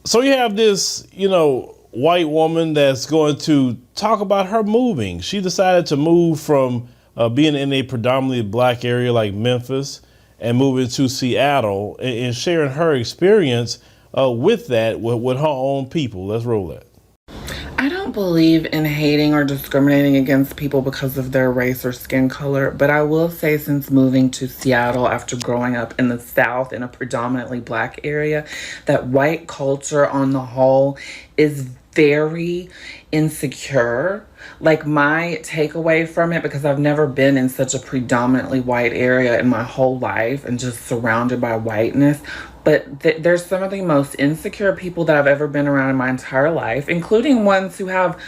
So you have this, white woman that's going to talk about her moving. She decided to move from being in a predominantly black area like Memphis and moving to Seattle and sharing her experience with that with her own people. Let's roll that. I don't believe in hating or discriminating against people because of their race or skin color, but I will say, since moving to Seattle after growing up in the South in a predominantly black area, that white culture on the whole is very insecure. Like, my takeaway from it, because I've never been in such a predominantly white area in my whole life and just surrounded by whiteness, but there's some of the most insecure people that I've ever been around in my entire life, including ones who have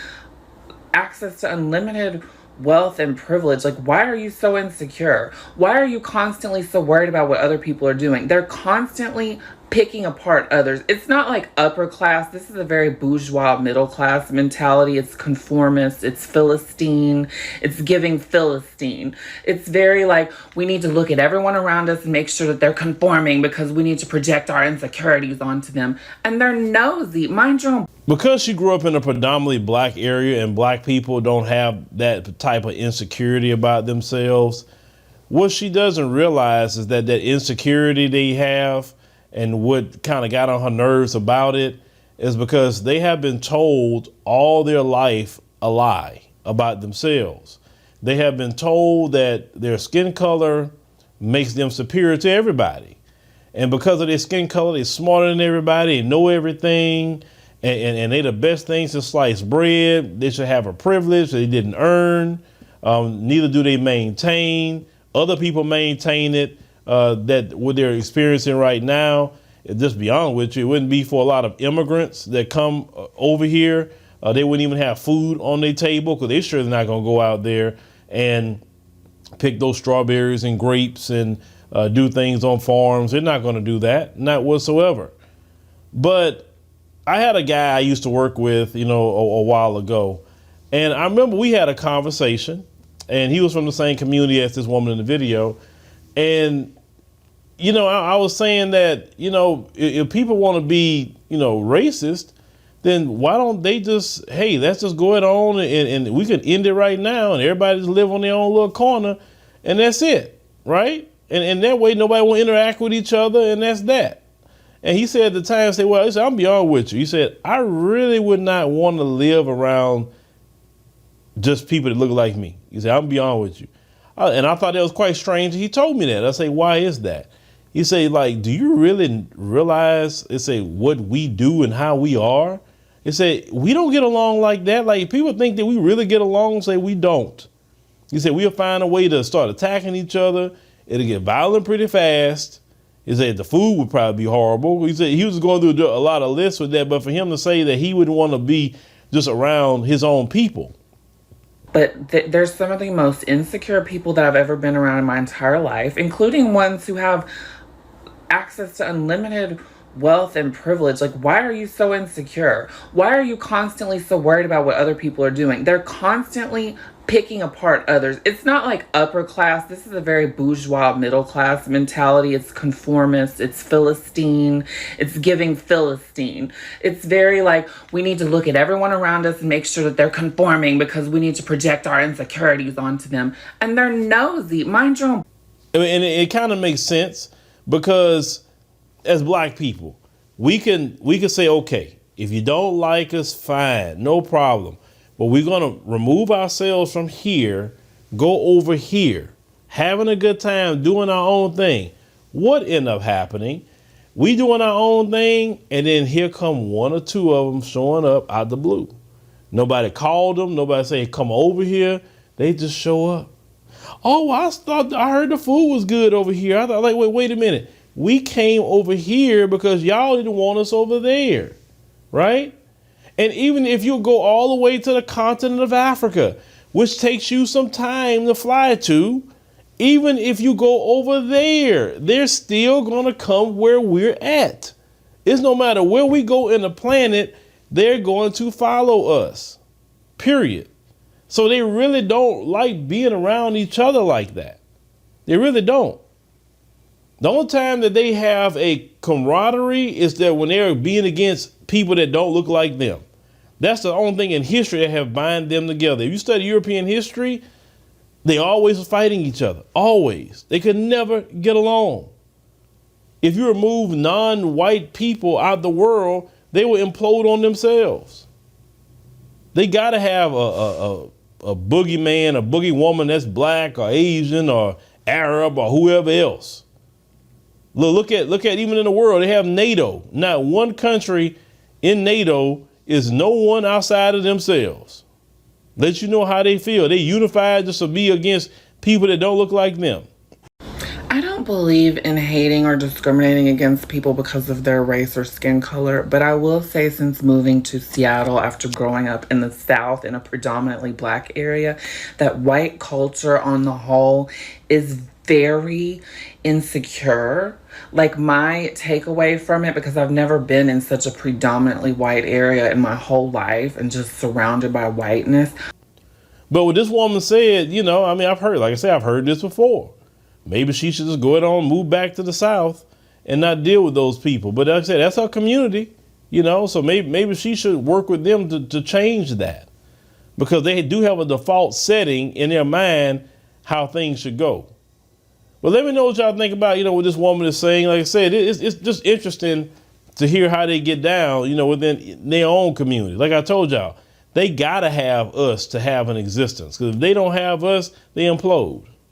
access to unlimited wealth and privilege. Like, why are you so insecure? Why are you constantly so worried about what other people are doing? They're constantly picking apart others. It's not like upper class. This is a very bourgeois middle class mentality. It's conformist, it's Philistine, it's giving Philistine. It's very like, we need to look at everyone around us and make sure that they're conforming because we need to project our insecurities onto them. And they're nosy. Mind your own. Because she grew up in a predominantly black area and black people don't have that type of insecurity about themselves, what she doesn't realize is that insecurity they have and what kind of got on her nerves about it is because they have been told all their life a lie about themselves. They have been told that their skin color makes them superior to everybody. And because of their skin color, they're smarter than everybody, they know everything, and they the best things to slice bread. They should have a privilege they didn't earn. Neither do they maintain. Other people maintain it. That what they're experiencing right now, just beyond with you, it wouldn't be for a lot of immigrants that come over here. They wouldn't even have food on their table because they're sure they're not going to go out there and pick those strawberries and grapes and do things on farms. They're not going to do that, not whatsoever. But I had a guy I used to work with, a while ago, and I remember we had a conversation, and he was from the same community as this woman in the video. And, I was saying that, if people want to be, racist, then why don't they just, hey, let's just go it on and we can end it right now and everybody just live on their own little corner and that's it, right? And that way nobody will interact with each other and that's that. And he said at the time, he said, I'm beyond with you. He said, I really would not want to live around just people that look like me. He said, I'm beyond with you. And I thought that was quite strange. He told me that. I say, why is that? He say, like, do you really realize, what we do and how we are? He said, we don't get along like that. Like, people think that we really get along, say we don't. He said, we'll find a way to start attacking each other. It'll get violent pretty fast. He said the food would probably be horrible. He said he was going through a lot of lists with that, but for him to say that he wouldn't want to be just around his own people. But there's some of the most insecure people that I've ever been around in my entire life, including ones who have access to unlimited wealth and privilege. Like, why are you so insecure? Why are you constantly so worried about what other people are doing? They're constantly picking apart others. It's not like upper class. This is a very bourgeois middle class mentality. It's conformist, it's Philistine, it's giving Philistine. It's very like, we need to look at everyone around us and make sure that they're conforming because we need to project our insecurities onto them. And they're nosy. Mind your own. And it kind of makes sense because as black people, we can say, okay, if you don't like us, fine, no problem. But we're going to remove ourselves from here, go over here, having a good time, doing our own thing. What ended up happening? We doing our own thing, and then here come one or two of them showing up out the blue. Nobody called them. Nobody said, come over here. They just show up. Oh, I heard the food was good over here. I thought, like, wait a minute. We came over here because y'all didn't want us over there, right? And even if you go all the way to the continent of Africa, which takes you some time to fly to, even if you go over there, they're still going to come where we're at. It's no matter where we go in the planet, they're going to follow us, period. So they really don't like being around each other like that. They really don't. The only time that they have a camaraderie is that when they're being against people that don't look like them. That's the only thing in history that have bind them together. If you study European history, they always were fighting each other. Always. They could never get along. If you remove non-white people out of the world, they will implode on themselves. They got to have a boogeyman, a boogie woman that's black or Asian or Arab or whoever else. Look at even in the world, they have NATO. Not one country in NATO is no one outside of themselves. Let you know how they feel. They unified just to be against people that don't look like them. I don't believe in hating or discriminating against people because of their race or skin color, but I will say since moving to Seattle after growing up in the South in a predominantly black area, that white culture on the whole is very insecure. Like my takeaway from it, because I've never been in such a predominantly white area in my whole life and just surrounded by whiteness. But what this woman said, I've heard this before. Maybe she should just go ahead on, move back to the South and not deal with those people. But like I said, that's her community, so maybe she should work with them to change that, because they do have a default setting in their mind how things should go. But let me know what y'all think about, what this woman is saying. Like I said, it's just interesting to hear how they get down, within their own community. Like I told y'all, they got to have us to have an existence, because if they don't have us, they implode.